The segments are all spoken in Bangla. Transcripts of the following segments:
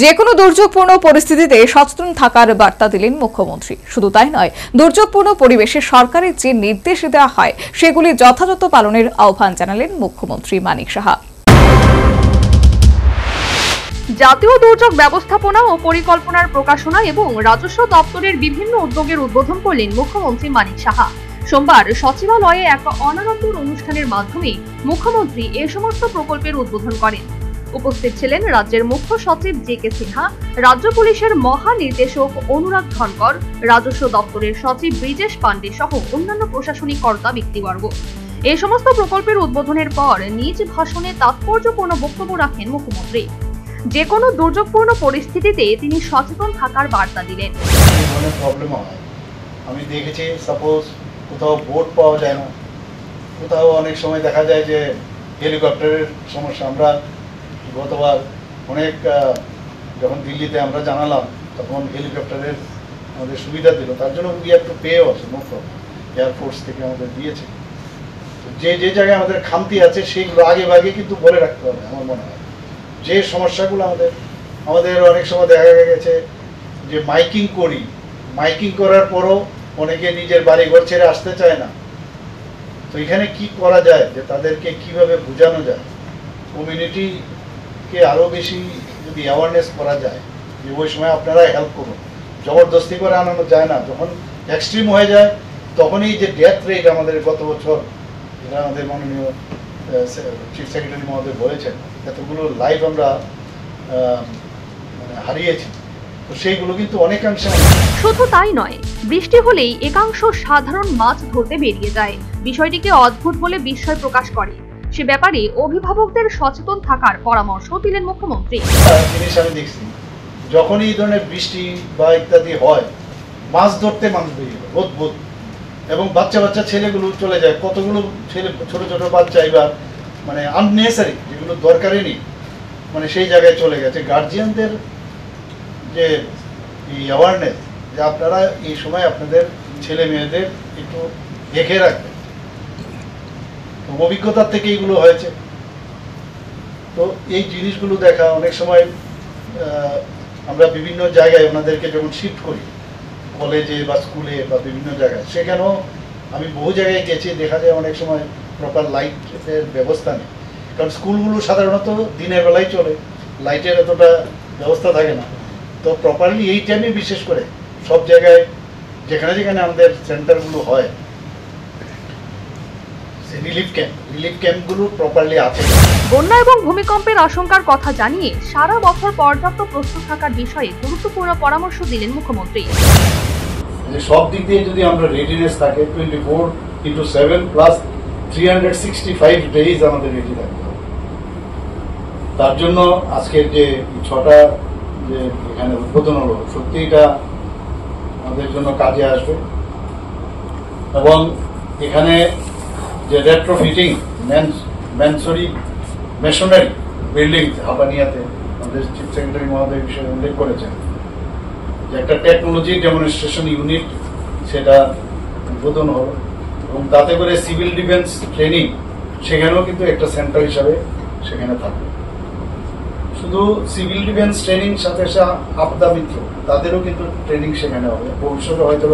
যে কোনো দুর্যোগপূর্ণ পরিস্থিতিতে সচেতন থাকার বার্তা দিলেন মুখ্যমন্ত্রী। শুধু তাই নয়, দুর্যোগপূর্ণ পরিবেশে সরকারের যে নির্দেশ দেওয়া হয় সেগুলি যথাযথ পালনের আহ্বান জানালেন মুখ্যমন্ত্রী মানিক সাহা। জাতীয় দুর্যোগ ব্যবস্থাপনা ও পরিকল্পনার প্রকাশনা এবং রাজস্ব দপ্তরের বিভিন্ন উদ্যোগের উদ্বোধন করলেন মুখ্যমন্ত্রী মানিক সাহা। সোমবার সচিবালয়ে এক অনাড়ম্বর অনুষ্ঠানের মাধ্যমে মুখ্যমন্ত্রী এ সমস্ত প্রকল্পের উদ্বোধন করেন। উপস্থিত ছিলেন রাজ্যের মুখ্য সচিব জে.কে. সিনহা, রাজ্য পুলিশের মহানির্দেশক অনুরাগ ধনকর, রাজস্ব দপ্তরের সচিব ব্রিজেশ পান্ডে সহ অন্যান্য প্রশাসনিক কর্তা ব্যক্তিবর্গ। এই সমস্ত প্রকল্পের উদ্বোধনের পর নিজ ভাষণে তাৎপর্যপূর্ণ বক্তব্য রাখেন মুখ্যমন্ত্রী। যে কোনো দুর্যোগপূর্ণ পরিস্থিতিতে তিনি সচেতন থাকার বার্তা দিলেন। আমি দেখেছি, সাপোজ কোথাও বোট পাওয়া যায় না, কোথাও অনেক সময় দেখা যায় যে হেলিকপ্টারের সমস্যা। আমরা গতবার অনেক যখন দিল্লিতে আমরা জানালাম তখন হেলিকপ্টারের আমাদের সুবিধা দিল, তার জন্য উই হ্যাভ টু পে আছে, নো প্রবলেম, এয়ারফোর্স থেকে আমাদের দিয়েছে। যে যে জায়গায় আমাদের খামতি আছে সেইগুলো আগে ভাগে কিন্তু বলে রাখতে হবে। আমার মনে হয় যে সমস্যাগুলো আমাদের অনেক সময় দেখা গেছে যে মাইকিং করার পরও অনেকে নিজের বাড়ি ঘর ছেড়ে আসতে চায় না। তো এখানে কি করা যায়, যে তাদেরকে কিভাবে বোঝানো যায়, কমিউনিটিকে আরও বেশি যদি অ্যাওয়ারনেস করা যায় যে ওই সময় আপনারা হেল্প করুন। জবরদস্তি করে আনানো যায় না, যখন এক্সট্রিম হয়ে যায় তখনই যে ডেথ রেট আমাদের গত বছর, এটা আমাদের মাননীয় চিফ সেক্রেটারি মহোদয় বলেছেন, এতগুলো লাইফ আমরা হারিয়েছি, তো সেইগুলো কিন্তু অনেকাংশে। শুধু তাই নয়, বৃষ্টি হলেই একাংশ সাধারণ মাছ ধরতে বেরিয়ে যায়। বিষয়টিকে অদ্ভুত বলে বিস্ময় প্রকাশ করে। সে ব্যাপারে অভিভাবকদের সচেতন থাকার পরামর্শ দিলেন মুখ্যমন্ত্রী। জিনিস আমি দেখছি, যখনই এই ধরনের বৃষ্টি বা ইত্যাদি হয়, মাছ ধরতে মানুষ বেরিয়ে যায় অদ্ভুত, এবং বাচ্চা ছেলেগুলো চলে যায়। কতগুলো ছেলে, ছোট ছোট বাচ্চা এবার মানে আননেসারি, যেগুলো দরকারই নেই, মানে সেই জায়গায় চলে গেছে। গার্জিয়ানদের যে অ্যাওয়ারনেস, যে আপনারা এই সময় আপনাদের ছেলে মেয়েদের একটু দেখে রাখবেন, অভিজ্ঞতার থেকে এইগুলো হয়েছে। তো এই জিনিসগুলো দেখা, অনেক সময় আমরা বিভিন্ন জায়গায় ওনাদেরকে যখন শিফট করি, কলেজে বা স্কুলে বা বিভিন্ন জায়গায়, সেখানেও আমি বহু জায়গায় গেছি, দেখা যায় অনেক সময় প্রপার লাইটের ব্যবস্থা নেই। কারণ স্কুলগুলো সাধারণত দিনের বেলায় চলে, লাইটের এতটা ব্যবস্থা থাকে না। তো প্রপারলি এই টাইমে বিশেষ করে সব জায়গায় যেখানে আমাদের সেন্টারগুলো হয়, রিলিফ ক্যাম্পগুলো প্রপারলি আছে। বন্যা এবং ভূমিকম্পের আশঙ্কার কথা জানিয়ে সারা বছর পর্যাপ্ত প্রস্তুত থাকার বিষয়ে গুরুত্বপূর্ণ পরামর্শ দিলেন মুখ্যমন্ত্রী। যে সব দিক দিয়ে যদি আমরা রেডিনেস থাকে, 24/7 প্লাস 365 ডেজ আমাদের রেডি থাকতে হবে। তার জন্য আজকের যে 6টা যে এখানে উদ্বোধন হলো, সত্যি এটা আমাদের জন্য কাজে আসবে। এবং এখানে যে রেট্রোফিটিং মেশনারি বিল্ডিং হাবানিয়াতে আমাদের চিফ সেক্রেটারি মহোদয় বিষয়ে উল্লেখ করেছেন, যে একটা টেকনোলজি ডেমনস্ট্রেশন ইউনিট, সেটা উদ্বোধন হলো। এবং তাতে করে সিভিল ডিফেন্স ট্রেনিং, সেখানেও কিন্তু একটা সেন্টার হিসাবে সেখানে থাকবে। শুধু সিভিল ডিফেন্স ট্রেনিং সাথে আপদা মিত্র, তাদেরও কিন্তু ট্রেনিং সেখানে হবে। ভবিষ্যতে হয়তো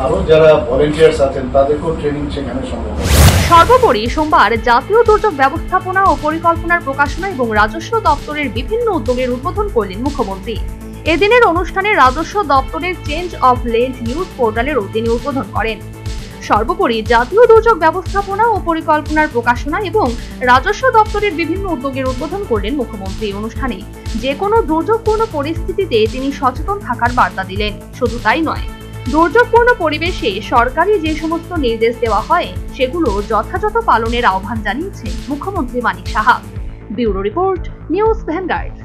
আরো যারা ভলেন্টিয়ার্স আছেন তাদেরকেও ট্রেনিং সেখানে সম্ভব হবে। সর্বোপরি সোমবার জাতীয় দুর্যোগ ব্যবস্থাপনা ও পরিকল্পনার প্রকাশনা এবং রাজস্ব দপ্তরের বিভিন্ন উদ্যোগের উদ্বোধন করলেন মুখ্যমন্ত্রী। এদিনের অনুষ্ঠানে রাজস্ব দপ্তরের চেঞ্জ অফ লেন্ড নিউজ পোর্টালেরও তিনি উদ্বোধন করেন। সর্বোপরি জাতীয় দুর্যোগ ব্যবস্থাপনা ও পরিকল্পনার প্রকাশনা এবং রাজস্ব দপ্তরের বিভিন্ন উদ্যোগের উদ্বোধন করলেন মুখ্যমন্ত্রী। অনুষ্ঠানে যে কোনো দুর্যোগপূর্ণ পরিস্থিতিতে তিনি সচেতন থাকার বার্তা দিলেন। শুধু তাই নয়, দুর্যোগপূর্ণ পরিবেশে সরকারি যে সমস্ত নির্দেশ দেওয়া হয় সেগুলো যথাযথ পালনের আহ্বান জানিয়েছেন মুখ্যমন্ত্রী Manik Saha. Bureau report, news vanguard.